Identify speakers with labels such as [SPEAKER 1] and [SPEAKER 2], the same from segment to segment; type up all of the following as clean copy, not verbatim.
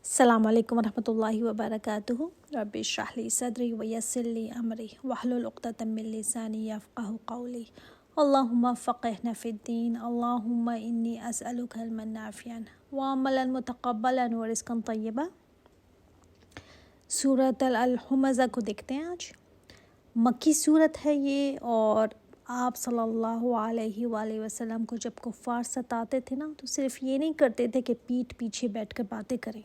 [SPEAKER 1] السلام علیکم ورحمۃ اللہ وبرکاتہ۔ رب اشرح لی صدری ویسر لی امری واحلل عقدۃ من لسانی یفقہوا قولی۔ اللہم فقہنا فی الدین، اللہم انی اسألک علما نافعا وعملا متقبلا ورزقا طیبا۔ سورۃ الہمزہ کو دیکھتے ہیں آج۔ مکی صورت ہے یہ، اور آپ صلی اللہ علیہ وآلہ وسلم کو جب کفار ستاتے تھے نا، تو صرف یہ نہیں کرتے تھے کہ پیٹھ پیچھے بیٹھ کر باتیں کریں،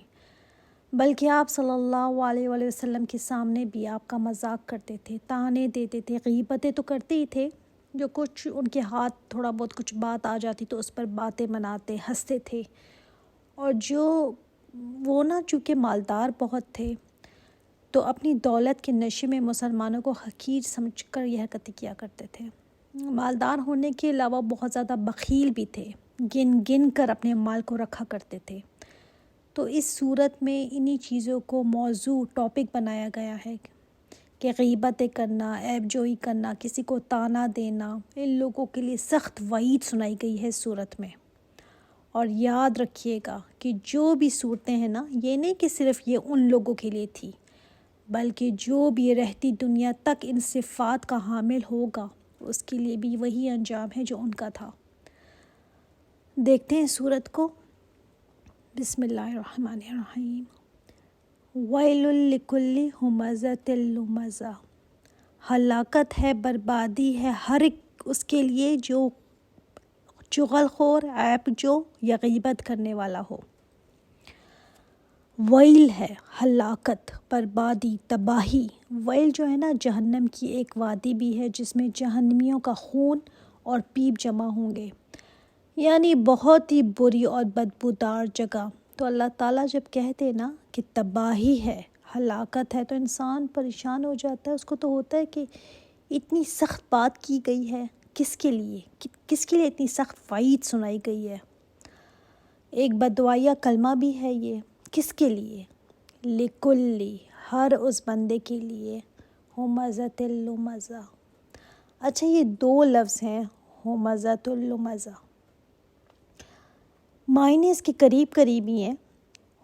[SPEAKER 1] بلکہ آپ صلی اللہ علیہ وآلہ وسلم کے سامنے بھی آپ کا مذاق کرتے تھے، طعنے دیتے تھے، غیبتیں تو کرتے ہی تھے، جو کچھ ان کے ہاتھ تھوڑا بہت کچھ بات آ جاتی تو اس پر باتیں مناتے، ہنستے تھے۔ اور جو وہ نا چونکہ مالدار بہت تھے تو اپنی دولت کے نشے میں مسلمانوں کو حقیر سمجھ کر یہ حرکتیں کیا کرتے تھے۔ مالدار ہونے کے علاوہ بہت زیادہ بخیل بھی تھے، گن گن کر اپنے مال کو رکھا کرتے تھے۔ تو اس صورت میں انہی چیزوں کو موضوع ٹاپک بنایا گیا ہے کہ غیبتیں کرنا، عیب جوئی کرنا، کسی کو طعنہ دینا، ان لوگوں کے لیے سخت وعید سنائی گئی ہے اس صورت میں۔ اور یاد رکھیے گا کہ جو بھی صورتیں ہیں نا، یہ نہیں کہ صرف یہ ان لوگوں کے لیے تھی، بلکہ جو بھی رہتی دنیا تک ان صفات کا حامل ہوگا اس کے لیے بھی وہی انجام ہے جو ان کا تھا۔ دیکھتے ہیں صورت کو۔ بسم اللہ الرحمن الرحیم۔ ویل لکل ہمزۃ لمزہ، ہلاکت ہے، بربادی ہے ہر ایک اس کے لیے جو چغل خور، عیب جو یا غیبت کرنے والا ہو۔ ویل ہے ہلاکت، بربادی، تباہی۔ ویل جو ہے نا، جہنم کی ایک وادی بھی ہے جس میں جہنمیوں کا خون اور پیپ جمع ہوں گے، یعنی بہت ہی بری اور بدبودار جگہ۔ تو اللہ تعالیٰ جب کہتے ہیں نا کہ تباہی ہے، ہلاکت ہے، تو انسان پریشان ہو جاتا ہے۔ اس کو تو ہوتا ہے کہ اتنی سخت بات کی گئی ہے، کس کے لیے اتنی سخت وعید سنائی گئی ہے۔ ایک بددعائیہ کلمہ بھی ہے یہ، کس کے لیے؟ لکلی، ہر اس بندے کے لیے، ہمزۃ لمزہ۔ اچھا، یہ دو لفظ ہیں، ہمزۃ لمزہ، معنی اس کے قریب قریب ہی ہیں۔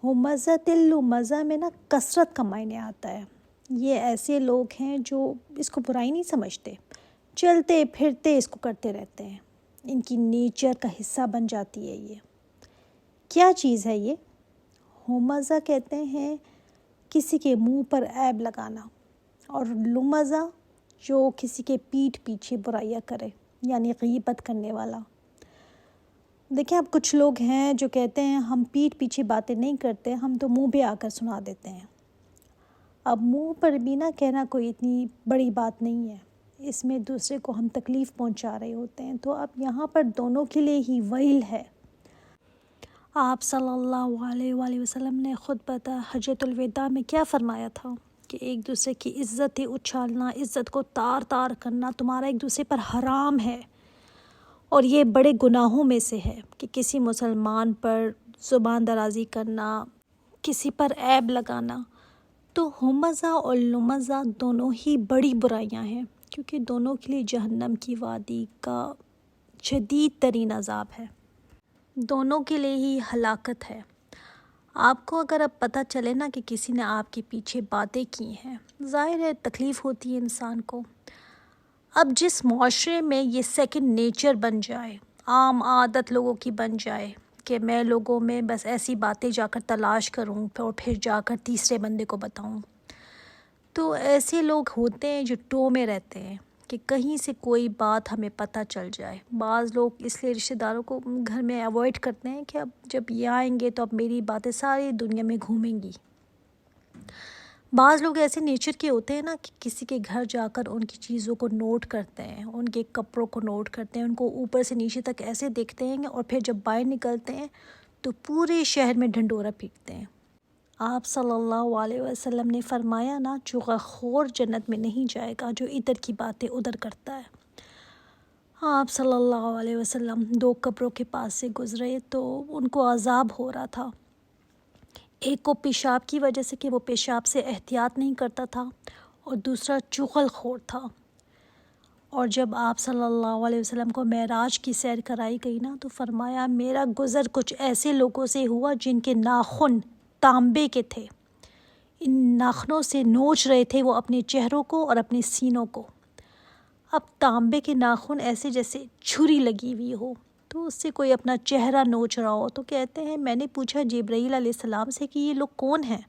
[SPEAKER 1] ہمزۃ لمزہ میں نا کثرت کا معنی آتا ہے۔ یہ ایسے لوگ ہیں جو اس کو برائی نہیں سمجھتے، چلتے پھرتے اس کو کرتے رہتے ہیں، ان کی نیچر کا حصہ بن جاتی ہے۔ یہ کیا چیز ہے؟ یہ ہمزہ کہتے ہیں کسی کے منہ پر عیب لگانا، اور لمزہ جو کسی کے پیٹھ پیچھے برائیاں کرے، یعنی غیبت کرنے والا۔ دیکھیں، اب کچھ لوگ ہیں جو کہتے ہیں ہم پیٹھ پیچھے باتیں نہیں کرتے، ہم تو منہ پہ آ کر سنا دیتے ہیں۔ اب منہ پر بھی نہ کہنا کوئی اتنی بڑی بات نہیں ہے، اس میں دوسرے کو ہم تکلیف پہنچا رہے ہوتے ہیں۔ تو اب یہاں پر دونوں کے لیے ہی ویل ہے۔ آپ صلی اللہ علیہ وآلہ وسلم نے خطبۃ حجۃ الوداع میں کیا فرمایا تھا کہ ایک دوسرے کی عزت اچھالنا، عزت کو تار تار کرنا تمہارا ایک دوسرے پر حرام ہے، اور یہ بڑے گناہوں میں سے ہے کہ کسی مسلمان پر زبان درازی کرنا، کسی پر عیب لگانا۔ تو ہمزہ اور لمزہ دونوں ہی بڑی برائیاں ہیں، کیونکہ دونوں کے لیے جہنم کی وادی کا شدید ترین عذاب ہے، دونوں کے لیے ہی ہلاکت ہے۔ آپ کو اگر اب پتہ چلے نا کہ کسی نے آپ کے پیچھے باتیں کی ہیں، ظاہر ہے تکلیف ہوتی ہے انسان کو۔ اب جس معاشرے میں یہ سیکنڈ نیچر بن جائے، عام عادت لوگوں کی بن جائے کہ میں لوگوں میں بس ایسی باتیں جا کر تلاش کروں اور پھر جا کر تیسرے بندے کو بتاؤں، تو ایسے لوگ ہوتے ہیں جو ٹو میں رہتے ہیں کہ کہیں سے کوئی بات ہمیں پتہ چل جائے۔ بعض لوگ اس لیے رشتہ داروں کو گھر میں اوائڈ کرتے ہیں کہ اب جب یہ آئیں گے تو اب میری باتیں ساری دنیا میں گھومیں گی۔ بعض لوگ ایسے نیچر کے ہوتے ہیں نا کہ کسی کے گھر جا کر ان کی چیزوں کو نوٹ کرتے ہیں، ان کے کپڑوں کو نوٹ کرتے ہیں، ان کو اوپر سے نیچے تک ایسے دیکھتے ہیں، اور پھر جب باہر نکلتے ہیں تو پورے شہر میں ڈھنڈورا پیٹتے ہیں۔ آپ صلی اللہ علیہ وسلم نے فرمایا نا، چغل خور جنت میں نہیں جائے گا جو ادھر کی باتیں ادھر کرتا ہے۔ آپ صلی اللہ علیہ وسلم دو قبروں کے پاس سے گزرے تو ان کو عذاب ہو رہا تھا، ایک کو پیشاب کی وجہ سے کہ وہ پیشاب سے احتیاط نہیں کرتا تھا، اور دوسرا چغل خور تھا۔ اور جب آپ صلی اللہ علیہ وسلم کو معراج کی سیر کرائی گئی نا، تو فرمایا میرا گزر کچھ ایسے لوگوں سے ہوا جن کے ناخن تانبے کے تھے، ان ناخنوں سے نوچ رہے تھے وہ اپنے چہروں کو اور اپنے سینوں کو۔ اب تانبے کے ناخن ایسے جیسے چھری لگی ہوئی ہو، تو اس سے کوئی اپنا چہرہ نوچ رہا ہو۔ تو کہتے ہیں میں نے پوچھا جبرائیل علیہ السلام سے کہ یہ لوگ کون ہیں؟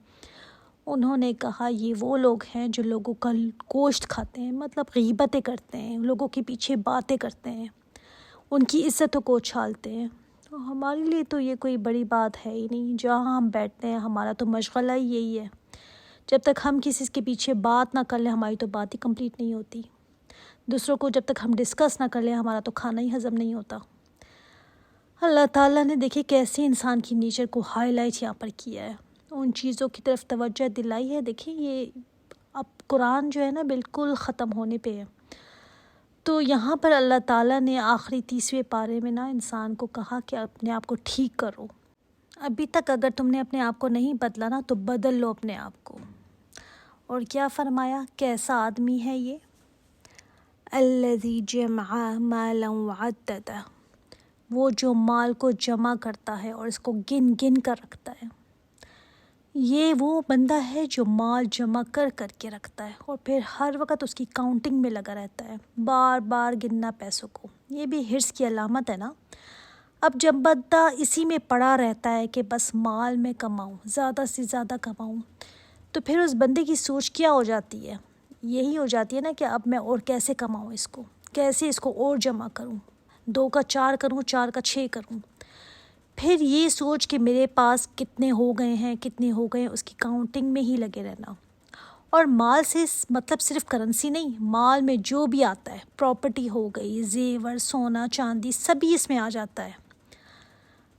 [SPEAKER 1] انہوں نے کہا یہ وہ لوگ ہیں جو لوگوں کا گوشت کھاتے ہیں، مطلب غیبتیں کرتے ہیں، لوگوں کے پیچھے باتیں کرتے ہیں، ان کی عزتوں کو اچھالتے ہیں۔ تو ہمارے لیے تو یہ کوئی بڑی بات ہے ہی نہیں، جہاں ہم بیٹھتے ہیں ہمارا تو مشغلہ ہی یہی ہے۔ جب تک ہم کسی کے پیچھے بات نہ کر لیں ہماری تو بات ہی کمپلیٹ نہیں ہوتی۔ دوسروں کو جب تک ہم ڈسکس نہ کر لیں ہمارا تو کھانا ہی ہضم نہیں ہوتا۔ اللہ تعالیٰ نے دیکھے کیسے انسان کی نیچر کو ہائی لائٹ یہاں پر کیا ہے، ان چیزوں کی طرف توجہ دلائی ہے۔ دیکھیں یہ اب قرآن جو ہے نا بالکل ختم ہونے پہ ہے، تو یہاں پر اللہ تعالیٰ نے آخری 30ویں پارے میں نا انسان کو کہا کہ اپنے آپ کو ٹھیک کرو۔ ابھی تک اگر تم نے اپنے آپ کو نہیں بدلا نا تو بدل لو اپنے آپ کو۔ اور کیا فرمایا، کیسا آدمی ہے یہ؟ الذی جمع مالا وعددہ، وہ جو مال کو جمع کرتا ہے اور اس کو گن گن کر رکھتا ہے۔ یہ وہ بندہ ہے جو مال جمع کر کر کے رکھتا ہے اور پھر ہر وقت اس کی کاؤنٹنگ میں لگا رہتا ہے، بار بار گننا پیسوں کو۔ یہ بھی حرص کی علامت ہے نا۔ اب جب بندہ اسی میں پڑا رہتا ہے کہ بس مال میں کماؤں، زیادہ سے زیادہ کماؤں، تو پھر اس بندے کی سوچ کیا ہو جاتی ہے؟ یہی ہو جاتی ہے نا کہ اب میں اور کیسے کماؤں اس کو، کیسے اس کو اور جمع کروں، 2 کا 4 کروں، 4 کا 6 کروں۔ پھر یہ سوچ کہ میرے پاس کتنے ہو گئے ہیں کتنے ہو گئے ہیں، اس کی کاؤنٹنگ میں ہی لگے رہنا۔ اور مال سے مطلب صرف کرنسی نہیں، مال میں جو بھی آتا ہے، پراپرٹی ہو گئی، زیور، سونا، چاندی، سبھی اس میں آ جاتا ہے۔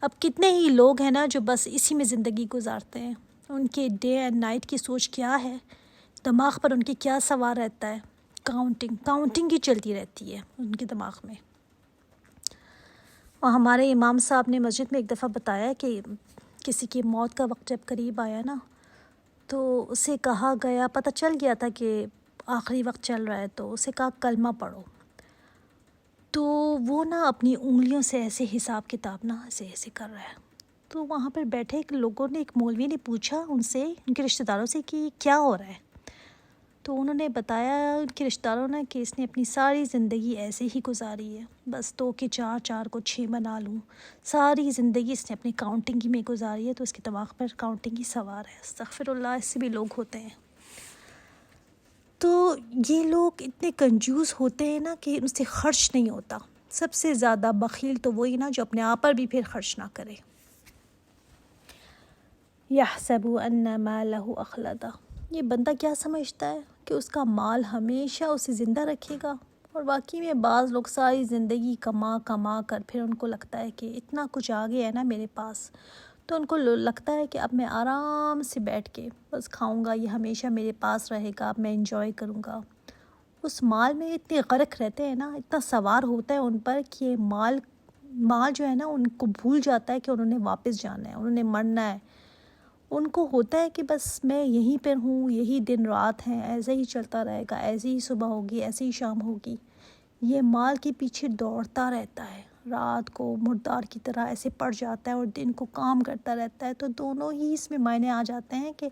[SPEAKER 1] اب کتنے ہی لوگ ہیں نا جو بس اسی میں زندگی گزارتے ہیں، ان کے ڈے اینڈ نائٹ کی سوچ کیا ہے، دماغ پر ان کے کیا سوار رہتا ہے؟ کاؤنٹنگ ہی چلتی رہتی ہے ان کے دماغ میں۔ اور ہمارے امام صاحب نے مسجد میں ایک دفعہ بتایا کہ کسی کی موت کا وقت جب قریب آیا نا تو اسے کہا گیا، پتہ چل گیا تھا کہ آخری وقت چل رہا ہے، تو اسے کہا کلمہ پڑھو۔ تو وہ نا اپنی انگلیوں سے ایسے حساب کتاب نا ایسے کر رہا ہے۔ تو وہاں پر بیٹھے ایک لوگوں نے، ایک مولوی نے پوچھا ان سے، ان کے رشتہ داروں سے کہ کیا ہو رہا ہے؟ تو انہوں نے بتایا ان کے رشتہ داروں نے کہ اس نے اپنی ساری زندگی ایسے ہی گزاری ہے، بس 2 کے 4، 4 کو 6 بنا لوں، ساری زندگی اس نے اپنی کاؤنٹنگ ہی میں گزاری ہے، تو اس کے دماغ پر کاؤنٹنگ ہی سوار ہے۔ استغفر اللہ، اس سے بھی لوگ ہوتے ہیں۔ تو یہ لوگ اتنے کنجوس ہوتے ہیں نا کہ ان سے خرچ نہیں ہوتا۔ سب سے زیادہ بخیل تو وہی نا جو اپنے آپ پر بھی پھر خرچ نہ کرے۔ یحسب ان مالہ اخلدہ، یہ بندہ کیا سمجھتا ہے کہ اس کا مال ہمیشہ اسے زندہ رکھے گا؟ اور واقعی میں بعض لوگ ساری زندگی کما کما کر پھر ان کو لگتا ہے کہ اتنا کچھ آ گیا ہے نا میرے پاس، تو ان کو لگتا ہے کہ اب میں آرام سے بیٹھ کے بس کھاؤں گا، یہ ہمیشہ میرے پاس رہے گا، اب میں انجوائے کروں گا۔ اس مال میں اتنے غرق رہتے ہیں نا، اتنا سوار ہوتا ہے ان پر کہ مال جو ہے نا ان کو بھول جاتا ہے کہ انہوں نے واپس جانا ہے، انہوں نے مرنا ہے۔ ان کو ہوتا ہے کہ بس میں یہیں پر ہوں، یہی دن رات ہیں، ایسے ہی چلتا رہے گا، ایسے ہی صبح ہوگی، ایسے ہی شام ہوگی۔ یہ مال کے پیچھے دوڑتا رہتا ہے، رات کو مردار کی طرح ایسے پڑ جاتا ہے اور دن کو کام کرتا رہتا ہے۔ تو دونوں ہی اس میں معنی آ جاتے ہیں کہ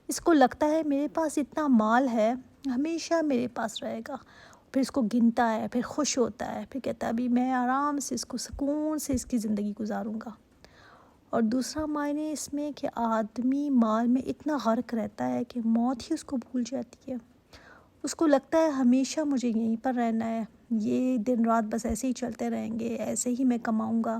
[SPEAKER 1] اس کو لگتا ہے میرے پاس اتنا مال ہے، ہمیشہ میرے پاس رہے گا، پھر اس کو گنتا ہے، پھر خوش ہوتا ہے، پھر کہتا ہے ابھی میں آرام سے اس کو سکون سے اس کی زندگی گزاروں گا۔ اور دوسرا معنی اس میں کہ آدمی مال میں اتنا غرق رہتا ہے کہ موت ہی اس کو بھول جاتی ہے۔ اس کو لگتا ہے ہمیشہ مجھے یہیں پر رہنا ہے، یہ دن رات بس ایسے ہی چلتے رہیں گے، ایسے ہی میں کماؤں گا۔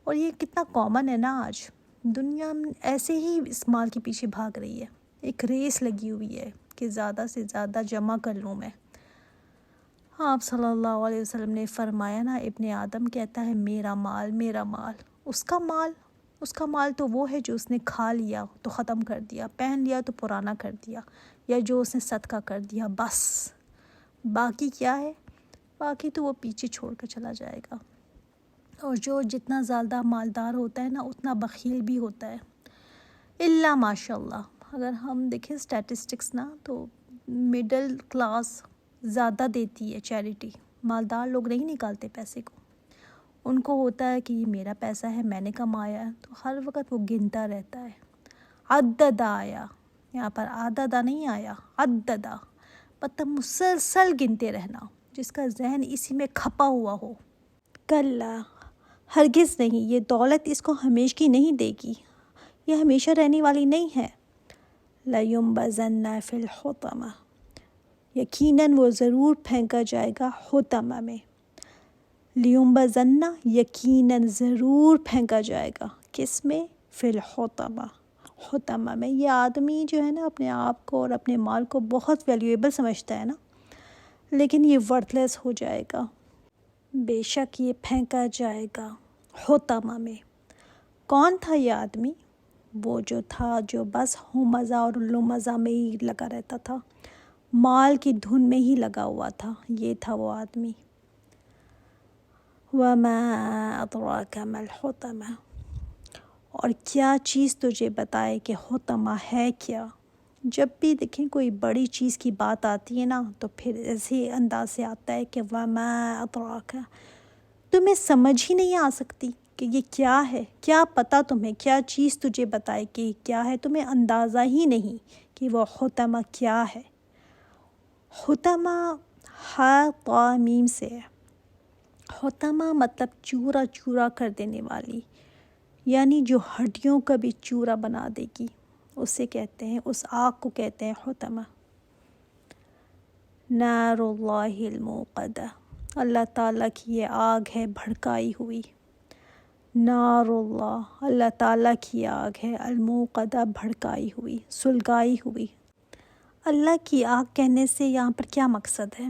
[SPEAKER 1] اور یہ کتنا کامن ہے نا، آج دنیا ایسے ہی اس مال کے پیچھے بھاگ رہی ہے، ایک ریس لگی ہوئی ہے کہ زیادہ سے زیادہ جمع کر لوں میں۔ آپ صلی اللہ علیہ وسلم نے فرمایا نا، ابن آدم کہتا ہے میرا مال میرا مال، اس کا مال تو وہ ہے جو اس نے کھا لیا تو ختم کر دیا، پہن لیا تو پرانا کر دیا، یا جو اس نے صدقہ کر دیا، بس باقی کیا ہے؟ باقی تو وہ پیچھے چھوڑ کر چلا جائے گا۔ اور جو جتنا زیادہ مالدار ہوتا ہے نا اتنا بخیل بھی ہوتا ہے، الا ماشاء اللہ۔ اگر ہم دیکھیں اسٹیٹسٹکس نا تو مڈل کلاس زیادہ دیتی ہے چیریٹی، مالدار لوگ نہیں نکالتے پیسے کو۔ ان کو ہوتا ہے کہ یہ میرا پیسہ ہے، میں نے کمایا ہے، تو ہر وقت وہ گنتا رہتا ہے۔ عددا آیا، یہاں پر عددا نہیں آیا، عددا، مطلب مسلسل گنتے رہنا، جس کا ذہن اسی میں کھپا ہوا ہو۔ کلا، ہرگز نہیں، یہ دولت اس کو ہمیشگی نہیں دے گی، یہ ہمیشہ رہنے والی نہیں ہے۔ لَيُنبَذَنَّ فِي الْحُطَمَةِ، یقیناً وہ ضرور پھینکا جائے گا حطمہ میں۔ لِيُنبَذَنَّ، یقیناً ضرور پھینکا جائے گا، کس میں؟ فی الحطمہ، حطمہ میں۔ یہ آدمی جو ہے نا اپنے آپ کو اور اپنے مال کو بہت ویلیویبل سمجھتا ہے نا، لیکن یہ ورتھ لیس ہو جائے گا۔ بے شک یہ پھینکا جائے گا حطمہ میں۔ کون تھا یہ آدمی؟ وہ جو تھا جو بس ہمزہ اور لمزہ میں ہی لگا رہتا تھا، مال کی دھن میں ہی لگا ہوا تھا، یہ تھا وہ آدمی۔ وَمَا أَدْرَاكَ مَا الْحُطَمَةُ، اور کیا چیز تجھے بتائے کہ حطمہ ہے کیا؟ جب بھی دیکھیں کوئی بڑی چیز کی بات آتی ہے نا تو پھر ایسے انداز سے آتا ہے کہ وَمَا أَدْرَاكَ، تمہیں سمجھ ہی نہیں آ سکتی کہ یہ کیا ہے، کیا پتہ تمہیں، کیا چیز تجھے بتائے کہ کیا ہے، تمہیں اندازہ ہی نہیں کہ وہ حطمہ کیا ہے۔ حطمہ ہا طا میم سے ہے۔ حطمہ مطلب چورا چورا کر دینے والی، یعنی جو ہڈیوں کا بھی چورا بنا دے گی، اسے کہتے ہیں، اس آگ کو کہتے ہیں حطمہ۔ نار اللہ الموقدہ، اللہ تعالیٰ کی یہ آگ ہے بھڑکائی ہوئی۔ نار اللہ تعالیٰ کی آگ ہے، الموقدہ بھڑکائی ہوئی، سلگائی ہوئی۔ اللہ کی آگ کہنے سے یہاں پر کیا مقصد ہے؟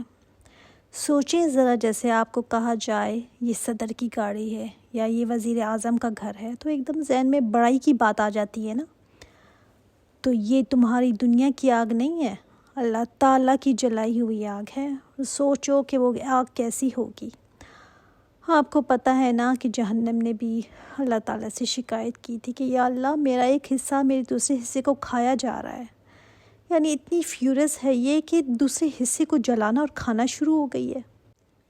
[SPEAKER 1] سوچیں ذرا، جیسے آپ کو کہا جائے یہ صدر کی گاڑی ہے یا یہ وزیر اعظم کا گھر ہے تو ایک دم ذہن میں بڑائی کی بات آ جاتی ہے نا۔ تو یہ تمہاری دنیا کی آگ نہیں ہے، اللہ تعالیٰ کی جلائی ہوئی آگ ہے۔ سوچو کہ وہ آگ کیسی ہوگی۔ آپ کو پتہ ہے نا کہ جہنم نے بھی اللہ تعالیٰ سے شکایت کی تھی کہ یا اللہ میرا ایک حصہ میرے دوسرے حصے کو کھایا جا رہا ہے، یعنی اتنی فیورس ہے یہ کہ دوسرے حصے کو جلانا اور کھانا شروع ہو گئی ہے۔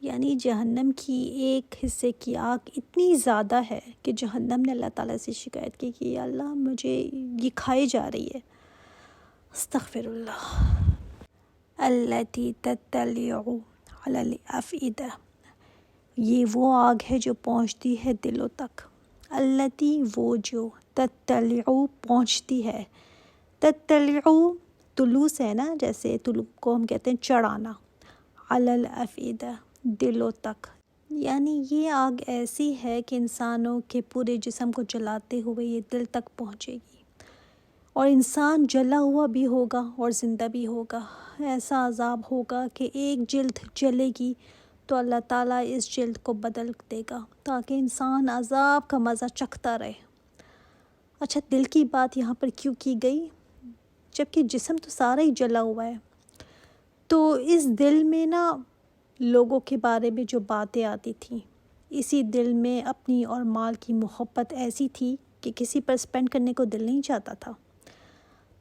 [SPEAKER 1] یعنی جہنم کی ایک حصے کی آگ اتنی زیادہ ہے کہ جہنم نے اللہ تعالیٰ سے شکایت کی کہ یا اللہ مجھے یہ کھائی جا رہی ہے۔ استغفر اللہ۔ التی تطلع علی الافئدہ، یہ وہ آگ ہے جو پہنچتی ہے دلوں تک۔ التی، وہ جو، تطلع پہنچتی ہے، تطلع طلوع سے ہے نا، جیسے طلوع کو ہم کہتے ہیں چڑھانا، علی الافئدہ دلوں تک، یعنی یہ آگ ایسی ہے کہ انسانوں کے پورے جسم کو جلاتے ہوئے یہ دل تک پہنچے گی، اور انسان جلا ہوا بھی ہوگا اور زندہ بھی ہوگا۔ ایسا عذاب ہوگا کہ ایک جلد جلے گی تو اللہ تعالیٰ اس جلد کو بدل دے گا تاکہ انسان عذاب کا مزہ چکھتا رہے۔ اچھا، دل کی بات یہاں پر کیوں کی گئی جبکہ جسم تو سارا ہی جلا ہوا ہے؟ تو اس دل میں نا لوگوں کے بارے میں جو باتیں آتی تھیں، اسی دل میں اپنی اور مال کی محبت ایسی تھی کہ کسی پر سپینڈ کرنے کو دل نہیں چاہتا تھا۔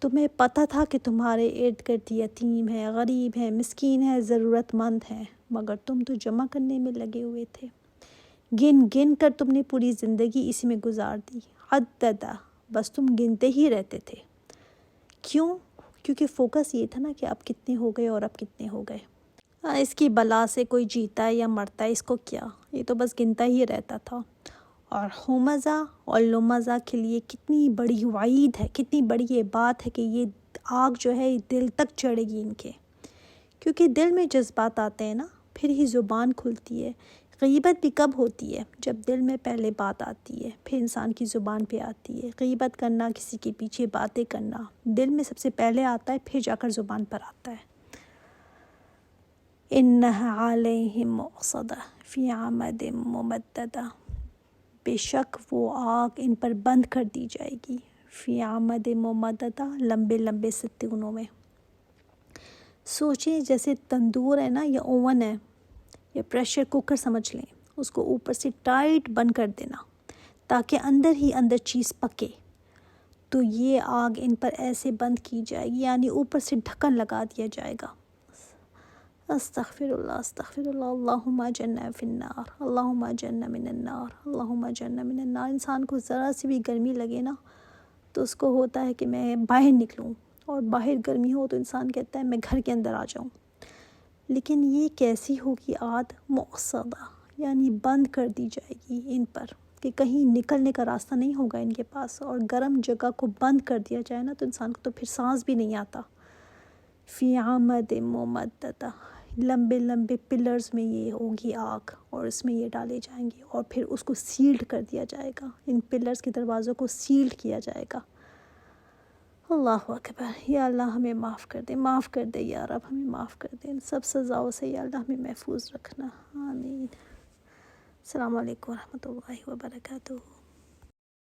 [SPEAKER 1] تمہیں پتہ تھا کہ تمہارے ارد گرد یتیم ہے، غریب ہے، مسکین ہے، ضرورت مند ہے، مگر تم تو جمع کرنے میں لگے ہوئے تھے۔ گن گن کر تم نے پوری زندگی اسی میں گزار دی۔ عددا، بس تم گنتے ہی رہتے تھے۔ کیوں؟ کیونکہ فوکس یہ تھا نا کہ اب کتنے ہو گئے اور اب کتنے ہو گئے۔ اس کی بلا سے کوئی جیتا ہے یا مرتا ہے، اس کو کیا، یہ تو بس گنتا ہی رہتا تھا۔ اور ہمزہ اور لمزہ کے لیے کتنی بڑی وعید ہے، کتنی بڑی یہ بات ہے کہ یہ آگ جو ہے یہ دل تک چڑھے گی ان کے، کیونکہ دل میں جذبات آتے ہیں نا پھر ہی زبان کھلتی ہے۔ غیبت بھی کب ہوتی ہے؟ جب دل میں پہلے بات آتی ہے پھر انسان کی زبان پہ آتی ہے۔ غیبت کرنا، کسی کے پیچھے باتیں کرنا دل میں سب سے پہلے آتا ہے، پھر جا کر زبان پر آتا ہے۔ اِنَّهَا عَلَيْهِمْ مُؤْصَدَةٌ فِي عَمَدٍ مُمَدَّدَةٍ، بے شک وہ آگ ان پر بند کر دی جائے گی، فی عمد ممددہ، لمبے لمبے ستونوں میں۔ سوچیں جیسے تندور ہے نا یا اوون ہے یا پریشر کوکر سمجھ لیں، اس کو اوپر سے ٹائٹ بند کر دینا تاکہ اندر ہی اندر چیز پکے، تو یہ آگ ان پر ایسے بند کی جائے گی، یعنی اوپر سے ڈھکن لگا دیا جائے گا۔ استغفر اللہ، استغفر اللہ، اللہم اجرنا فی النار، اللہم اجرنا من النار، اللہم اجرنا من النار۔ انسان کو ذرا سی بھی گرمی لگے نا تو اس کو ہوتا ہے کہ میں باہر نکلوں، اور باہر گرمی ہو تو انسان کہتا ہے میں گھر کے اندر آ جاؤں. لیکن یہ کیسی ہوگی عاد مؤصدہ، یعنی بند کر دی جائے گی ان پر کہ کہیں نکلنے کا راستہ نہیں ہوگا ان کے پاس. اور گرم جگہ کو بند کر دیا جائے نا تو انسان کو تو پھر سانس بھی نہیں آتا. فی عمد ممددہ، لمبے لمبے پلرز میں یہ ہوگی آگ، اور اس میں یہ ڈالے جائیں گے، اور پھر اس کو سیلڈ کر دیا جائے گا. ان پلرز کے دروازوں کو سیلڈ کیا جائے گا. اللہ اکبر. یا اللہ ہمیں معاف کر دے، معاف کر دے یا رب، ہمیں معاف کر دے ان سب سزاؤں سے. یا اللہ ہمیں محفوظ رکھنا. آمین. السلام علیکم ورحمۃ اللہ وبرکاتہ.